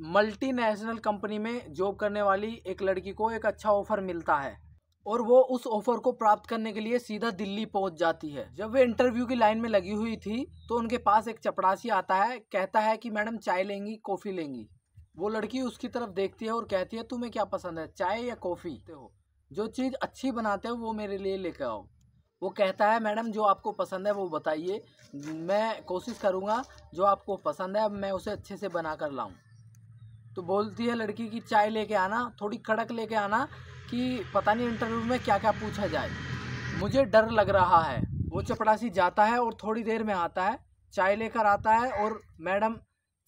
Multinational company में job करने वाली एक लड़की को एक अच्छा ऑफर मिलता है और वो उस ऑफर को प्राप्त करने के लिए सीधा दिल्ली पहुंच जाती है। जब वे इंटरव्यू की लाइन में लगी हुई थी तो उनके पास एक चपरासी आता है, कहता है कि मैडम चाय लेंगी कॉफ़ी लेंगी। वो लड़की उसकी तरफ देखती है और कहती है तुम्हें क्या पसंद है, चाय या कॉफ़ी? हो जो चीज़ अच्छी बनाते हो वो मेरे लिए लेकर आओ। वो कहता है मैडम जो आपको पसंद है वो बताइए, मैं कोशिश करूँगा जो आपको पसंद है मैं उसे अच्छे से बना कर लाऊँ। तो बोलती है लड़की की चाय लेके आना, थोड़ी कड़क लेके आना कि पता नहीं इंटरव्यू में क्या क्या पूछा जाए, मुझे डर लग रहा है। वो चपरासी जाता है और थोड़ी देर में आता है, चाय लेकर आता है और मैडम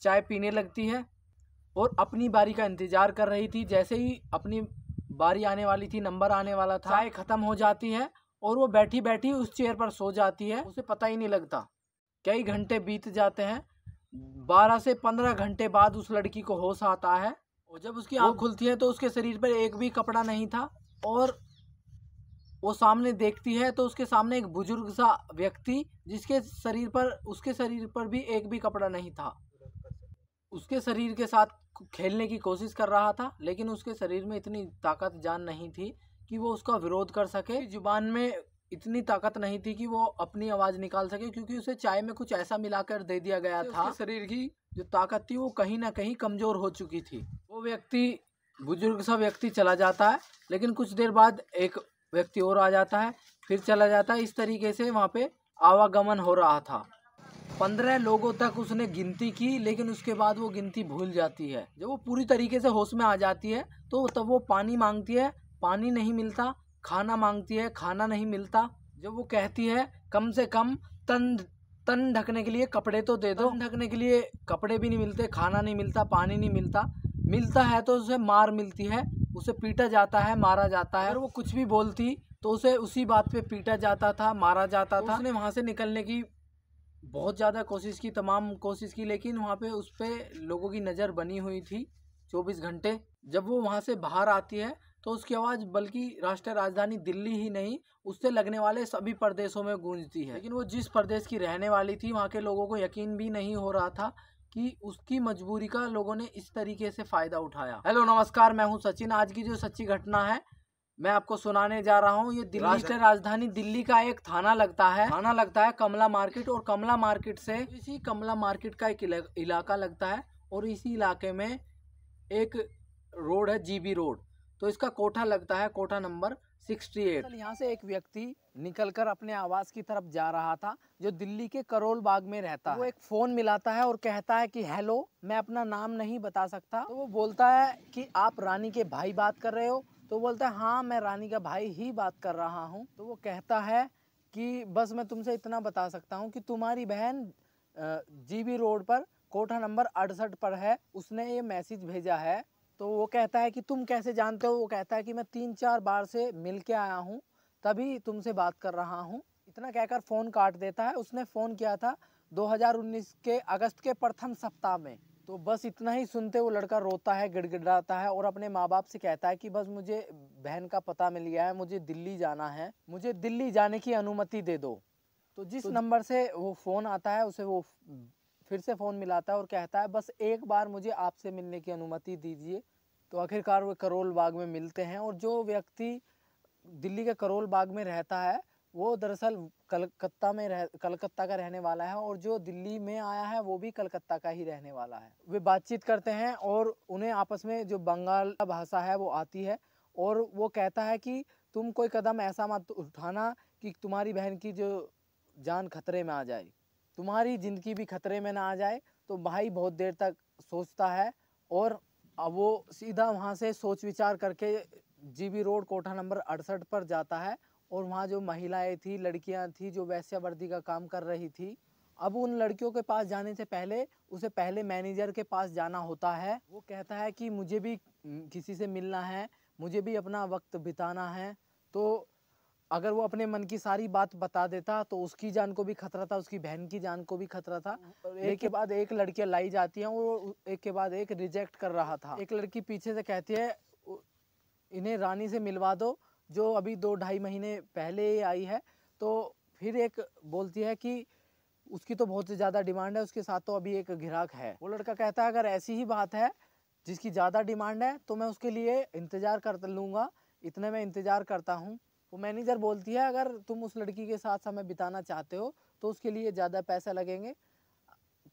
चाय पीने लगती है और अपनी बारी का इंतज़ार कर रही थी। जैसे ही अपनी बारी आने वाली थी, नंबर आने वाला था, चाय ख़त्म हो जाती है और वो बैठी बैठी उस चेयर पर सो जाती है। उसे पता ही नहीं लगता। कई घंटे बीत जाते हैं, 12 से 15 घंटे बाद उस लड़की को होश आता है और जब उसकी आँख खुलती है तो उसके शरीर पर एक भी कपड़ा नहीं था और वो सामने देखती है तो उसके सामने एक बुजुर्ग सा व्यक्ति जिसके शरीर पर उसके शरीर पर भी एक भी कपड़ा नहीं था। उसके शरीर के साथ खेलने की कोशिश कर रहा था लेकिन उसके शरीर में इतनी ताकत जान नहीं थी कि वो उसका विरोध कर सके। जुबान में इतनी ताकत नहीं थी कि वो अपनी आवाज़ निकाल सके क्योंकि उसे चाय में कुछ ऐसा मिलाकर दे दिया गया था। उसके शरीर की जो ताकत थी वो कहीं ना कहीं कमज़ोर हो चुकी थी। वो व्यक्ति बुजुर्ग सा व्यक्ति चला जाता है लेकिन कुछ देर बाद एक व्यक्ति और आ जाता है, फिर चला जाता है। इस तरीके से वहाँ पे आवागमन हो रहा था। 15 लोगों तक उसने गिनती की लेकिन उसके बाद वो गिनती भूल जाती है। जब वो पूरी तरीके से होश में आ जाती है तो तब वो पानी मांगती है, पानी नहीं मिलता। खाना मांगती है, खाना नहीं मिलता। जब वो कहती है कम से कम तन ढकने के लिए कपड़े तो दे दो, तन ढकने के लिए कपड़े भी नहीं मिलते, खाना नहीं मिलता, पानी नहीं मिलता। मिलता है तो उसे मार मिलती है, उसे पीटा जाता है, मारा जाता है। अगर वो कुछ भी बोलती तो उसे उसी बात पे पीटा जाता था, मारा जाता था। उसने वहाँ से निकलने की बहुत ज़्यादा कोशिश की, तमाम कोशिश की, लेकिन वहाँ पे उस पर लोगों की नज़र बनी हुई थी 24 घंटे। जब वो वहाँ से बाहर आती है तो उसकी आवाज़ बल्कि राष्ट्रीय राजधानी दिल्ली ही नहीं उससे लगने वाले सभी प्रदेशों में गूंजती है। लेकिन वो जिस प्रदेश की रहने वाली थी वहाँ के लोगों को यकीन भी नहीं हो रहा था कि उसकी मजबूरी का लोगों ने इस तरीके से फ़ायदा उठाया। हेलो नमस्कार, मैं हूँ सचिन। आज की जो सच्ची घटना है मैं आपको सुनाने जा रहा हूँ। ये दिल्ली राष्ट्रीय राजधानी दिल्ली का एक थाना लगता है कमला मार्केट। और कमला मार्केट से इसी कमला मार्केट का एक इलाका लगता है और इसी इलाके में एक रोड है, जीबी रोड। तो इसका कोठा लगता है, कोठा नंबर 68। यहाँ से एक व्यक्ति निकलकर अपने आवास की तरफ जा रहा था जो दिल्ली के करोल बाग में रहता है। वो एक फोन मिलाता है और कहता है कि हेलो, मैं अपना नाम नहीं बता सकता। तो वो बोलता है कि आप रानी के भाई बात कर रहे हो? तो बोलता है हाँ, मैं रानी का भाई ही बात कर रहा हूँ। तो वो कहता है कि बस मैं तुमसे इतना बता सकता हूँ कि तुम्हारी बहन जीबी रोड पर कोठा नंबर 68 पर है, उसने ये मैसेज भेजा है। तो वो कहता है कि तुम कैसे जानते हो? वो कहता है कि मैं 3-4 बार से मिल के आया हूँ, तभी तुमसे बात कर रहा हूँ। इतना कहकर फ़ोन काट देता है। उसने फ़ोन किया था 2019 के अगस्त के प्रथम सप्ताह में। तो बस इतना ही सुनते वो लड़का रोता है, गिड़गिड़ाता है और अपने माँ बाप से कहता है कि बस मुझे बहन का पता मिल गया है, मुझे दिल्ली जाना है, मुझे दिल्ली जाने की अनुमति दे दो। तो जिस नंबर से वो फ़ोन आता है उसे वो फिर से फ़ोन मिलाता है और कहता है बस एक बार मुझे आपसे मिलने की अनुमति दीजिए। तो आखिरकार वो करोल बाग में मिलते हैं और जो व्यक्ति दिल्ली के करोल बाग में रहता है वो दरअसल कलकत्ता का रहने वाला है और जो दिल्ली में आया है वो भी कलकत्ता का ही रहने वाला है। वे बातचीत करते हैं और उन्हें आपस में जो बंगाल भाषा है वो आती है और वो कहता है कि तुम कोई कदम ऐसा मत उठाना कि तुम्हारी बहन की जो जान खतरे में आ जाए, तुम्हारी ज़िंदगी भी खतरे में ना आ जाए। तो भाई बहुत देर तक सोचता है और अब वो सीधा वहाँ से सोच विचार करके जीबी रोड कोठा नंबर 68 पर जाता है और वहाँ जो महिलाएं थी, लड़कियाँ थी जो वेश्यावृत्ति का काम कर रही थी, अब उन लड़कियों के पास जाने से पहले उसे पहले मैनेजर के पास जाना होता है। वो कहता है कि मुझे भी किसी से मिलना है, मुझे भी अपना वक्त बिताना है। तो अगर वो अपने मन की सारी बात बता देता तो उसकी जान को भी खतरा था, उसकी बहन की जान को भी खतरा था। एक के बाद एक लड़कियां लाई जाती हैं और एक के बाद एक रिजेक्ट कर रहा था। एक लड़की पीछे से कहती है इन्हें रानी से मिलवा दो जो अभी 2-2.5 महीने पहले ही आई है। तो फिर एक बोलती है कि उसकी तो बहुत ज़्यादा डिमांड है, उसके साथ तो अभी एक ग्राहक है। वो लड़का कहता है अगर ऐसी ही बात है जिसकी ज़्यादा डिमांड है तो मैं उसके लिए इंतज़ार कर लूँगा, इतने में इंतज़ार करता हूँ। वो मैनेजर बोलती है अगर तुम उस लड़की के साथ समय बिताना चाहते हो तो उसके लिए ज़्यादा पैसे लगेंगे।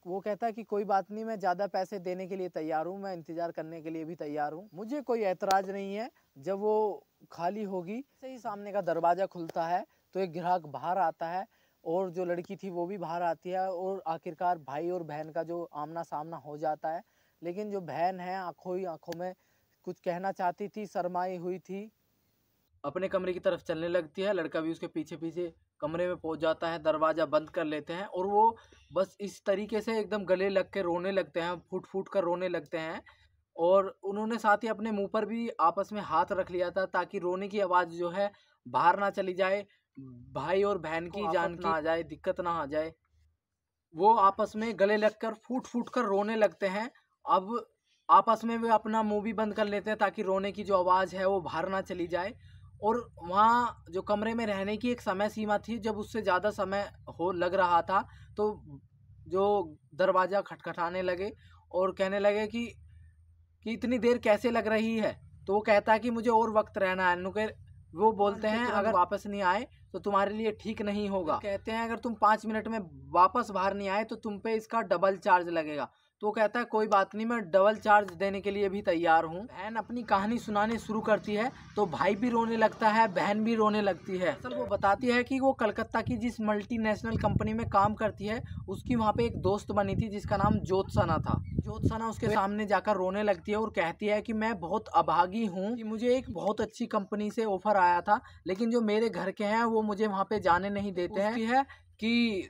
वो कहता है कि कोई बात नहीं, मैं ज़्यादा पैसे देने के लिए तैयार हूँ, मैं इंतज़ार करने के लिए भी तैयार हूँ, मुझे कोई ऐतराज़ नहीं है। जब वो खाली होगी से ही सामने का दरवाज़ा खुलता है तो एक ग्राहक बाहर आता है और जो लड़की थी वो भी बाहर आती है और आखिरकार भाई और बहन का जो आमना सामना हो जाता है। लेकिन जो बहन है आंखों ही आंखों में कुछ कहना चाहती थी, शर्माई हुई थी, अपने कमरे की तरफ चलने लगती है। लड़का भी उसके पीछे पीछे कमरे में पहुंच जाता है, दरवाज़ा बंद कर लेते हैं और वो बस इस तरीके से एकदम गले लग के रोने लगते हैं, फूट फूट कर रोने लगते हैं। और उन्होंने साथ ही अपने मुंह पर भी आपस में हाथ रख लिया था ताकि रोने की आवाज़ जो है बाहर ना चली जाए, भाई और बहन की जान की ना आ जाए, दिक्कत ना आ जाए। वो आपस में गले लगकर फूट फूट कर रोने लगते हैं। अब आपस में वे अपना मुंह भी बंद कर लेते हैं ताकि रोने की जो आवाज़ है वो बाहर ना चली जाए। और वहाँ जो कमरे में रहने की एक समय सीमा थी, जब उससे ज़्यादा समय हो लग रहा था तो जो दरवाज़ा खटखटाने लगे और कहने लगे कि इतनी देर कैसे लग रही है। तो वो कहता है कि मुझे और वक्त रहना है। नुके वो बोलते हैं अगर वापस नहीं आए तो तुम्हारे लिए ठीक नहीं होगा। कहते हैं अगर तुम 5 मिनट में वापस बाहर नहीं आए तो तुम पे इसका डबल चार्ज लगेगा। तो कहता है कोई बात नहीं, मैं डबल चार्ज देने के लिए भी तैयार हूँ। बहन अपनी कहानी सुनाने शुरू करती है तो भाई भी रोने लगता है, बहन भी रोने लगती है। असल वो बताती है कि वो कलकत्ता की जिस मल्टीनेशनल कंपनी में काम करती है उसकी वहाँ पे एक दोस्त बनी थी जिसका नाम ज्योत्सना था। ज्योत्सना उसके सामने जाकर रोने लगती है और कहती है कि मैं बहुत अभागी हूँ कि मुझे एक बहुत अच्छी कंपनी से ऑफर आया था, लेकिन जो मेरे घर के हैं वो मुझे वहाँ पे जाने नहीं देते हैं। कि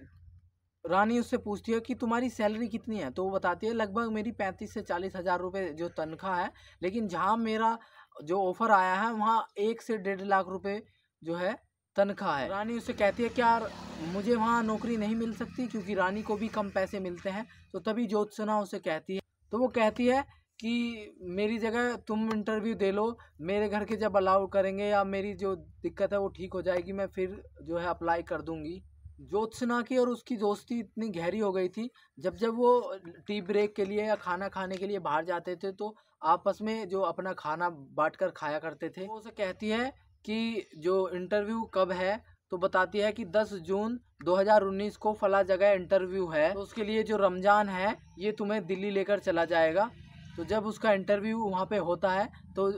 रानी उससे पूछती है कि तुम्हारी सैलरी कितनी है, तो वो बताती है लगभग मेरी 35 से 40 हज़ार रुपये जो तनख्वाह है, लेकिन जहाँ मेरा जो ऑफ़र आया है वहाँ 1 से 1.5 लाख रुपए जो है तनख्वाह है। रानी उससे कहती है क्या मुझे वहाँ नौकरी नहीं मिल सकती, क्योंकि रानी को भी कम पैसे मिलते हैं। तो तभी ज्योत्सना उसे कहती है, तो वो कहती है कि मेरी जगह तुम इंटरव्यू दे लो, मेरे घर के जब अलाउ करेंगे या मेरी जो दिक्कत है वो ठीक हो जाएगी, मैं फिर जो है अप्लाई कर दूँगी। ज्योत्सना की और उसकी दोस्ती इतनी गहरी हो गई थी, जब जब वो टी ब्रेक के लिए या खाना खाने के लिए बाहर जाते थे तो आपस में जो अपना खाना बांट कर खाया करते थे। वो उसे कहती है कि जो इंटरव्यू कब है, तो बताती है कि 10 जून 2019 को फला जगह इंटरव्यू है, तो उसके लिए जो रमज़ान है ये तुम्हें दिल्ली लेकर चला जाएगा। तो जब उसका इंटरव्यू वहाँ पे होता है तो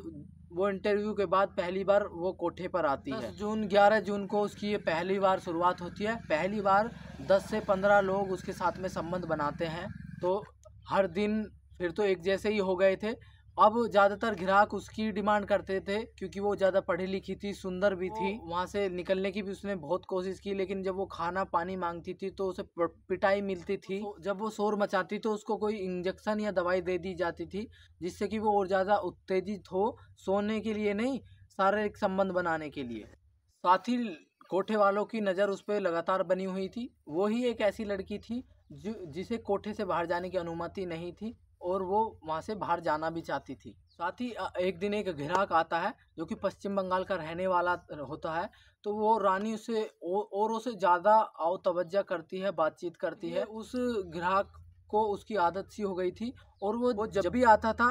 वो इंटरव्यू के बाद पहली बार वो कोठे पर आती है। 11 जून को उसकी ये पहली बार शुरुआत होती है। पहली बार 10 से 15 लोग उसके साथ में संबंध बनाते हैं, तो हर दिन फिर तो एक जैसे ही हो गए थे। अब ज़्यादातर ग्राहक उसकी डिमांड करते थे क्योंकि वो ज़्यादा पढ़ी लिखी थी, सुंदर भी थी। वहाँ से निकलने की भी उसने बहुत कोशिश की, लेकिन जब वो खाना पानी मांगती थी तो उसे पिटाई मिलती थी। तो जब वो शोर मचाती तो उसको कोई इंजेक्शन या दवाई दे दी जाती थी, जिससे कि वो और ज़्यादा उत्तेजित हो, सोने के लिए नहीं, शारीरिक संबंध बनाने के लिए। साथ ही कोठे वालों की नज़र उस पर लगातार बनी हुई थी। वो ही एक ऐसी लड़की थी जिसे कोठे से बाहर जाने की अनुमति नहीं थी और वो वहाँ से बाहर जाना भी चाहती थी। साथ ही एक दिन एक ग्राहक आता है जो कि पश्चिम बंगाल का रहने वाला होता है, तो वो रानी उसे औरों से ज़्यादा आओ तवज्जो करती है, बातचीत करती है। उस ग्राहक को उसकी आदत सी हो गई थी और वो जब भी आता था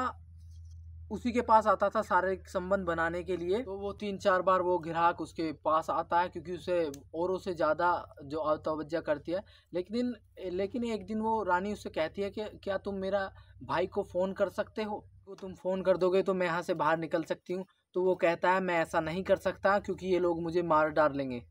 उसी के पास आता था शारीरिक संबंध बनाने के लिए। तो वो 3-4 बार वो ग्राहक उसके पास आता है क्योंकि उसे औरों से ज़्यादा जो तवज्जो करती है। लेकिन एक दिन वो रानी उससे कहती है कि क्या तुम मेरा भाई को फ़ोन कर सकते हो? तो तुम फ़ोन कर दोगे तो मैं यहाँ से बाहर निकल सकती हूँ। तो वो कहता है मैं ऐसा नहीं कर सकता क्योंकि ये लोग मुझे मार डालेंगे।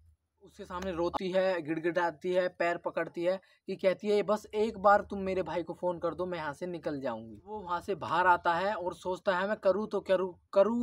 उसके सामने रोती है, गिड़गिड़ाती है, पैर पकड़ती है कि कहती है बस एक बार तुम मेरे भाई को फ़ोन कर दो, मैं यहाँ से निकल जाऊँगी। वो वहाँ से बाहर आता है और सोचता है मैं करूँ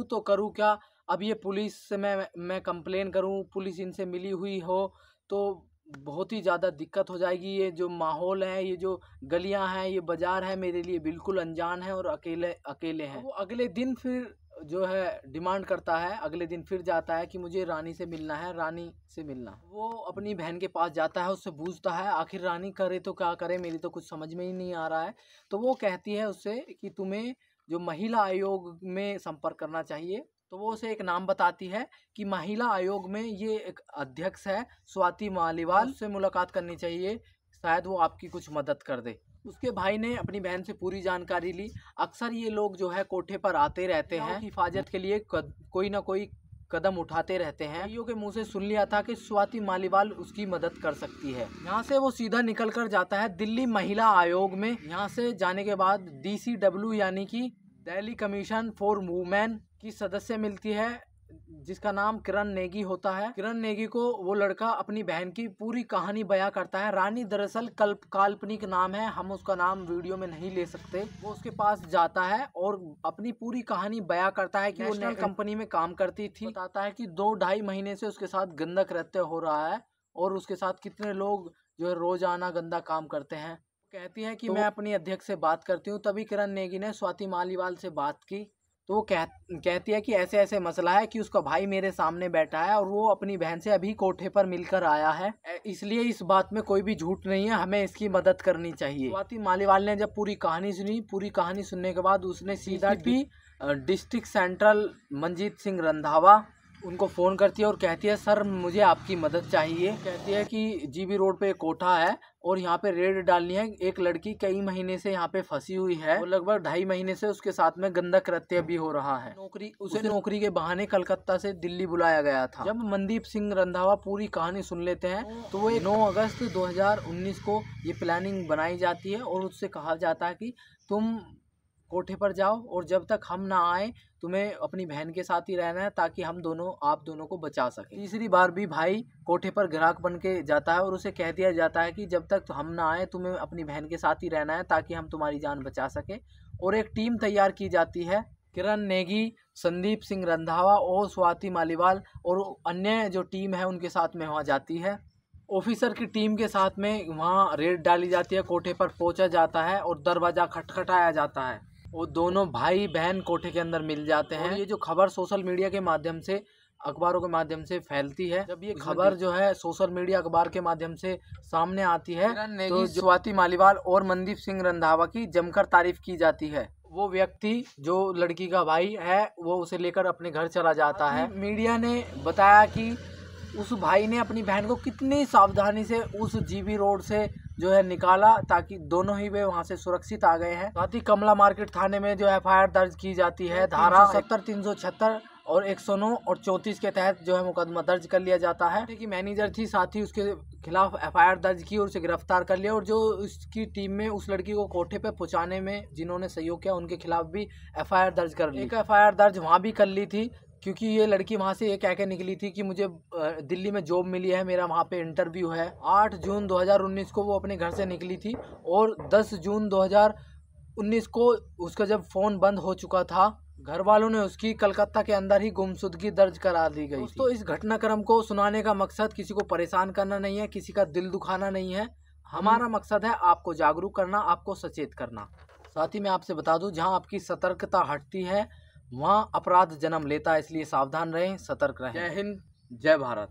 तो करूँ क्या? अब ये पुलिस से मैं कंप्लेन करूँ, पुलिस इनसे मिली हुई हो तो बहुत ही ज़्यादा दिक्कत हो जाएगी। ये जो माहौल है, ये जो गलियाँ हैं, ये बाज़ार है, मेरे लिए बिल्कुल अनजान है और अकेले हैं। वो अगले दिन फिर जो है डिमांड करता है, अगले दिन फिर जाता है कि मुझे रानी से मिलना है, रानी से मिलना। वो अपनी बहन के पास जाता है, उससे पूछता है आखिर रानी करे तो क्या करे, मेरी तो कुछ समझ में ही नहीं आ रहा है। तो वो कहती है उससे कि तुम्हें जो महिला आयोग में संपर्क करना चाहिए। तो वो उसे एक नाम बताती है कि महिला आयोग में ये एक अध्यक्ष है स्वाति मालीवाल, उससे मुलाकात करनी चाहिए, शायद वो आपकी कुछ मदद कर दे। उसके भाई ने अपनी बहन से पूरी जानकारी ली। अक्सर ये लोग जो है कोठे पर आते रहते हैं, हिफाजत के लिए कोई ना कोई कदम उठाते रहते हैं। भाइयों के मुंह से सुन लिया था कि स्वाति मालीवाल उसकी मदद कर सकती है। यहाँ से वो सीधा निकल कर जाता है दिल्ली महिला आयोग में। यहाँ से जाने के बाद DCW यानी कि दिल्ली कमीशन फॉर वुमेन की सदस्य मिलती है, जिसका नाम किरण नेगी होता है। किरण नेगी को वो लड़का अपनी बहन की पूरी कहानी बयां करता है। रानी दरअसल काल्पनिक नाम है, हम उसका नाम वीडियो में नहीं ले सकते। वो उसके पास जाता है और अपनी पूरी कहानी बयां करता है कि वो नेशनल कंपनी में काम करती थी। बताता है कि 2-2.5 महीने से उसके साथ गंदा कृत्य हो रहा है और उसके साथ कितने लोग जो है रोजाना गंदा काम करते हैं। कहती है कि मैं अपनी अध्यक्ष से बात करती हूँ। तभी किरण नेगी ने स्वाति मालीवाल से बात की, तो वो कहती है कि ऐसे ऐसे मसला है कि उसका भाई मेरे सामने बैठा है और वो अपनी बहन से अभी कोठे पर मिलकर आया है, इसलिए इस बात में कोई भी झूठ नहीं है, हमें इसकी मदद करनी चाहिए। स्वाति मालीवाल ने जब पूरी कहानी सुनी, पूरी कहानी सुनने के बाद उसने सीधा डिस्ट्रिक्ट सेंट्रल मंजीत सिंह रंधावा उनको फ़ोन करती है और कहती है सर मुझे आपकी मदद चाहिए। कहती है कि GB रोड पे एक कोठा है और यहाँ पे रेड डालनी है। एक लड़की कई महीने से यहाँ पे फंसी हुई है और लगभग 2.5 महीने से उसके साथ में गंदा कृत्य भी हो रहा है। उसे नौकरी के बहाने कलकत्ता से दिल्ली बुलाया गया था। जब मनदीप सिंह रंधावा पूरी कहानी सुन लेते हैं तो वो 9 अगस्त 2019 को ये प्लानिंग बनाई जाती है और उससे कहा जाता है कि तुम कोठे पर जाओ और जब तक हम ना आए तुम्हें अपनी बहन के साथ ही रहना है ताकि हम दोनों आप दोनों को बचा सके। तीसरी बार भी भाई कोठे पर ग्राहक बन के जाता है और उसे कह दिया जाता है कि जब तक हम ना आए तुम्हें अपनी बहन के साथ ही रहना है ताकि हम तुम्हारी जान बचा सके। और एक टीम तैयार की जाती है, किरण नेगी, संदीप सिंह रंधावा और स्वाति मालीवाल और अन्य जो टीम है उनके साथ में वहाँ जाती है। ऑफिसर की टीम के साथ में वहाँ रेड डाली जाती है, कोठे पर पहुँचा जाता है और दरवाज़ा खटखटाया जाता है और दोनों भाई बहन कोठे के अंदर मिल जाते हैं। और ये जो खबर सोशल मीडिया के माध्यम से, अखबारों के माध्यम से फैलती है, जब ये खबर जो है सोशल मीडिया अखबार के माध्यम से सामने आती है तो स्वाति मालीवाल और मनदीप सिंह रंधावा की जमकर तारीफ की जाती है। वो व्यक्ति जो लड़की का भाई है वो उसे लेकर अपने घर चला जाता है। मीडिया ने बताया कि उस भाई ने अपनी बहन को कितनी सावधानी से उस GB रोड से जो है निकाला ताकि दोनों ही वे वहां से सुरक्षित आ गए हैं। साथ ही कमला मार्केट थाने में जो FIR दर्ज की जाती है। धारा 70, 376 और 109 और 34 के तहत जो है मुकदमा दर्ज कर लिया जाता है। कि मैनेजर थी, साथ ही उसके खिलाफ FIR दर्ज की और उसे गिरफ्तार कर लिया। और जो उसकी टीम में उस लड़की को कोठे पे पहुंचाने में जिन्होंने सहयोग किया उनके खिलाफ भी FIR दर्ज कर ली। एक FIR दर्ज वहाँ भी कर ली थी क्योंकि ये लड़की वहाँ से ये कह के निकली थी कि मुझे दिल्ली में जॉब मिली है, मेरा वहाँ पे इंटरव्यू है। 8 जून 2019 को वो अपने घर से निकली थी और 10 जून 2019 को उसका जब फ़ोन बंद हो चुका था, घर वालों ने उसकी कलकत्ता के अंदर ही गुमशुदगी दर्ज करा दी गई। दोस्तों, इस घटनाक्रम को सुनाने का मकसद किसी को परेशान करना नहीं है, किसी का दिल दुखाना नहीं है। हमारा मकसद है आपको जागरूक करना, आपको सचेत करना। साथ ही मैं आपसे बता दूं, जहां आपकी सतर्कता हटती है वहाँ अपराध जन्म लेता है, इसलिए सावधान रहें, सतर्क रहें। जय हिंद, जय भारत।